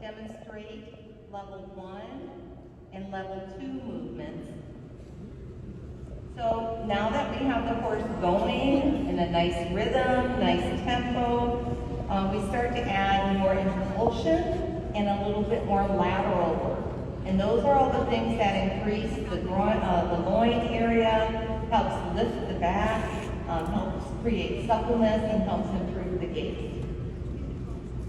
demonstrate level 1 and level 2 movements. So now that we have the horse going in a nice rhythm, nice tempo, we start to add more impulsion and a little bit more lateral work. And those are all the things that increase the loin area, helps lift the back, helps create suppleness, and helps improve the gait.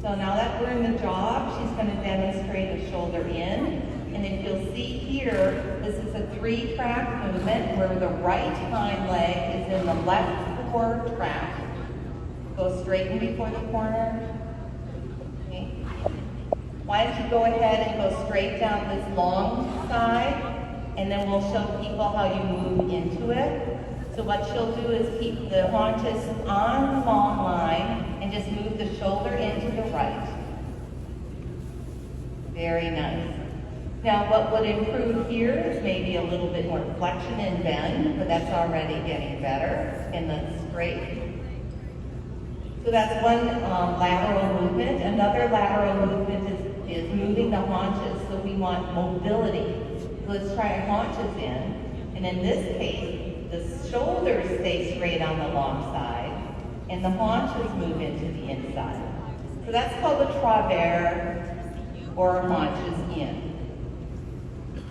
So now that we're in the jog, she's going to demonstrate a shoulder in. And if you'll see here, this is a 3-track movement where the right hind leg is in the left fore track. Go straighten before the corner. Okay. Why don't you go ahead and go straight down this long side, and then we'll show people how you move into it. So what she'll do is keep the haunches on the long line and just move the shoulder into the right. Very nice. Now what would improve here is maybe a little bit more flexion and bend, but that's already getting better in the straight. So that's one lateral movement. Another lateral movement is moving the haunches, so we want mobility. So let's try haunches in, and in this case, the shoulders stay straight on the long side, and the haunches move into the inside. So that's called a travers, or haunches in.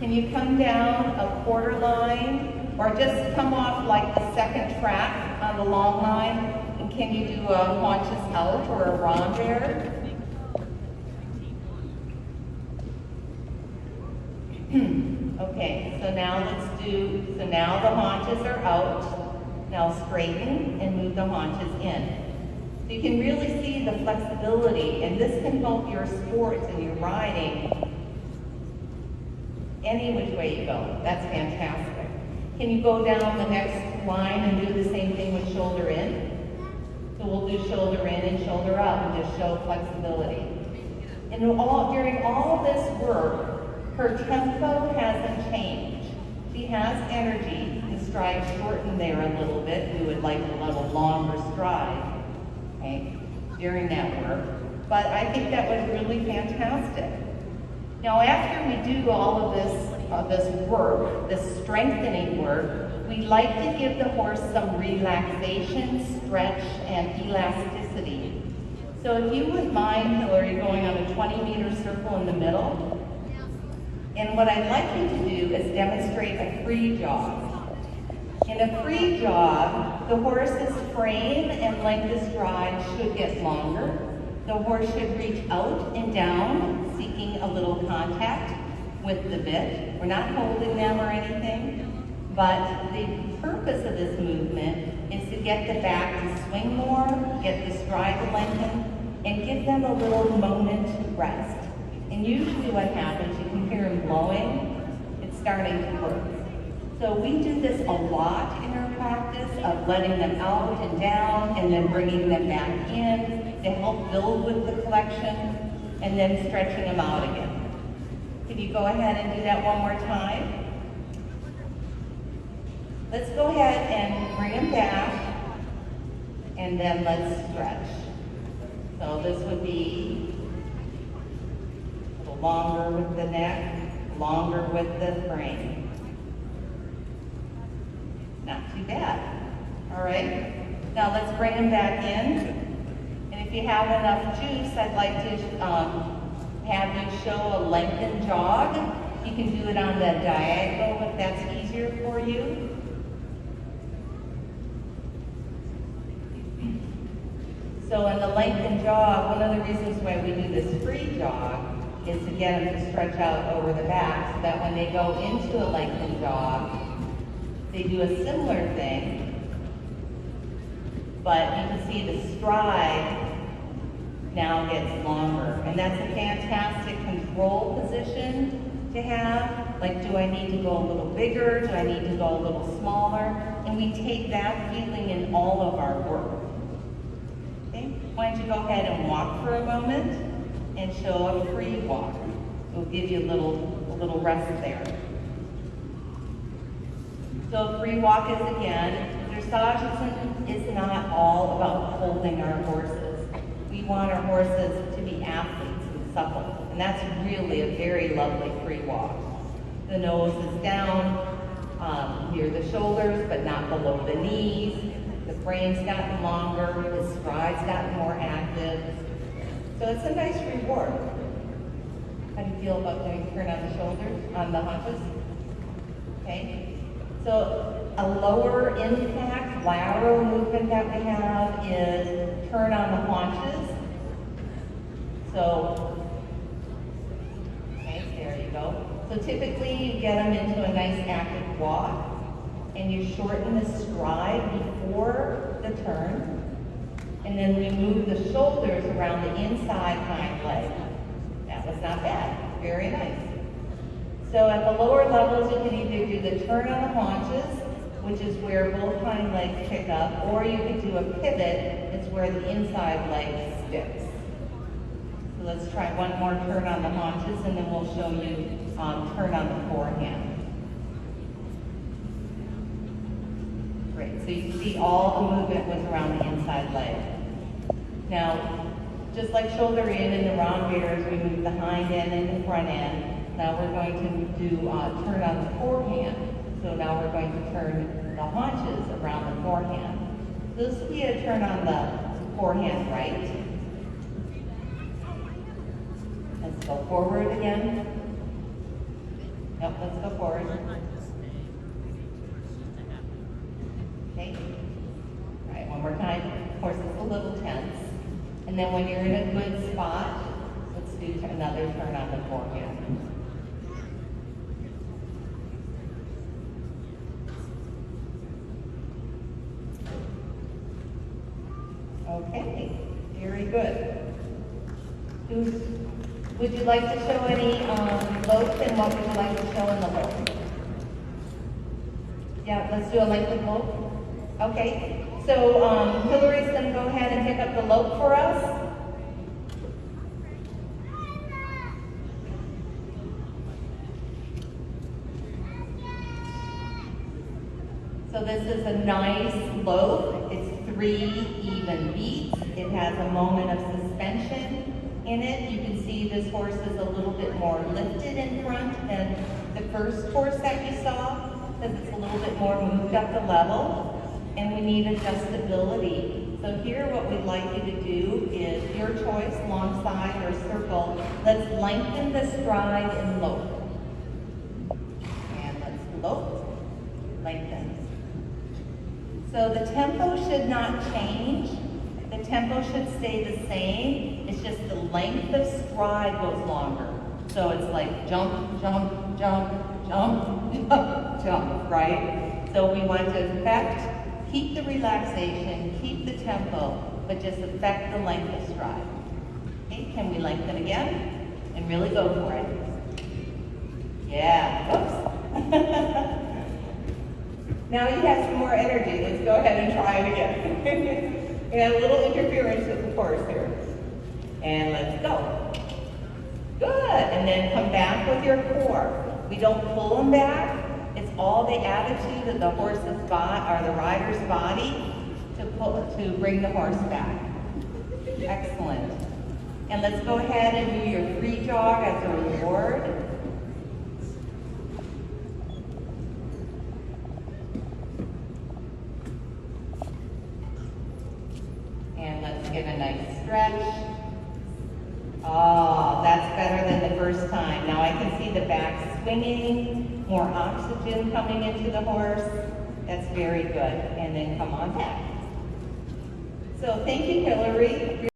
Can you come down a quarter line, or just come off like the second track on the long line, and can you do a haunches out or a rondeur? Okay, so now now the haunches are out. Now straighten and move the haunches in. So you can really see the flexibility, and this can help your sports and your riding any which way you go. That's fantastic. Can you go down the next line and do the same thing with shoulder in? So we'll do shoulder in and shoulder out and just show flexibility. And during all this work, her tempo hasn't changed. She has energy. The stride shortened there a little bit. We would like a little longer stride, okay, during that work. But I think that was really fantastic. Now, after we do all of this work, this strengthening work, we like to give the horse some relaxation, stretch, and elasticity. So if you would mind, Hillary, going on a 20-meter circle in the middle, and what I'd like you to do is demonstrate a free jog. In a free jog, the horse's frame and length of stride should get longer. The horse should reach out and down, seeking a little contact with the bit. We're not holding them or anything, but the purpose of this movement is to get the back to swing more, get the stride to lengthen, and give them a little moment to rest. And usually what happens, you can hear them blowing, it's starting to work. So we do this a lot in our practice of letting them out and down and then bringing them back in to help build with the collection and then stretching them out again. Can you go ahead and do that one more time? Let's go ahead and bring them back and then let's stretch. So this would be longer with the neck, longer with the frame. Not too bad. All right, now let's bring them back in. And if you have enough juice, I'd like to have you show a lengthened jog. You can do it on the diagonal if that's easier for you. So in the lengthened jog, one of the reasons why we do this free jog is to get them to stretch out over the back so that when they go into a lengthened jog, they do a similar thing, but you can see the stride now gets longer. And that's a fantastic control position to have. Like, do I need to go a little bigger? Do I need to go a little smaller? And we take that feeling in all of our work. Okay? Why don't you go ahead and walk for a moment and show a free walk. We'll give you a little rest there. So a free walk is, again, dressage is not all about holding our horses. We want our horses to be athletes and supple. And And that's really a very lovely free walk. The nose is down near the shoulders, but not below the knees. The frame's gotten longer, the stride's gotten more active. So it's a nice reward. How do you feel about doing turn on the shoulders, on the haunches? Okay. So a lower impact lateral movement that we have is turn on the haunches. So, okay, there you go. So typically you get them into a nice active walk and you shorten the stride before the turn, and then we move the shoulders around the inside hind leg. That was not bad, very nice. So at the lower levels, you can either do the turn on the haunches, which is where both hind legs pick up, or you can do a pivot, it's where the inside leg sticks. So let's try one more turn on the haunches, and then we'll show you turn on the forehand. Great, so you see all the movement was around the inside leg. Now, just like shoulder in and the round bears, we move the hind end and the front end. Now we're going to do turn on the forehand. So now we're going to turn the haunches around the forehand. So this will be a turn on the forehand right. Let's go forward again. Yep, let's go forward. Okay. All right, one more time. Of course, it's a little tense. And then when you're in a good spot, let's do another turn on the forehand. Okay, very good. Would you like to show any lope, and what would you like to show in the lope? Yeah, let's do a lengthened lope. Okay, so Hillary's going to go ahead and pick up the lope for us. So this is a nice lope. It's 3 even beats. It has a moment of suspension in it. You can see this horse is a little bit more lifted in front than the first horse that you saw, because it's a little bit more moved up the level, and we need adjustability. So here what we'd like you to do is your choice, long side or circle. Let's lengthen the stride and lope. And let's lope, lengthen. So the tempo should not change. The tempo should stay the same. It's just the length of stride goes longer. So it's like jump, jump, jump, jump, jump, jump, right? So we want to affect, keep the relaxation, keep the tempo, but just affect the length of stride. Okay, can we lengthen again? And really go for it. Yeah, oops. Now you have some more energy. Let's go ahead and try it again. We have a little interference with the horse here. And let's go. Good. And then come back with your core. We don't pull them back. It's all the attitude of the horse's body, or the rider's body, to bring the horse back. Excellent. And let's go ahead and do your free jog as a reward. And let's get a nice stretch. Oh, that's better than the first time. Now I can see the back swinging, more oxygen coming into the horse. That's very good. And then come on back. So thank you, Hillary.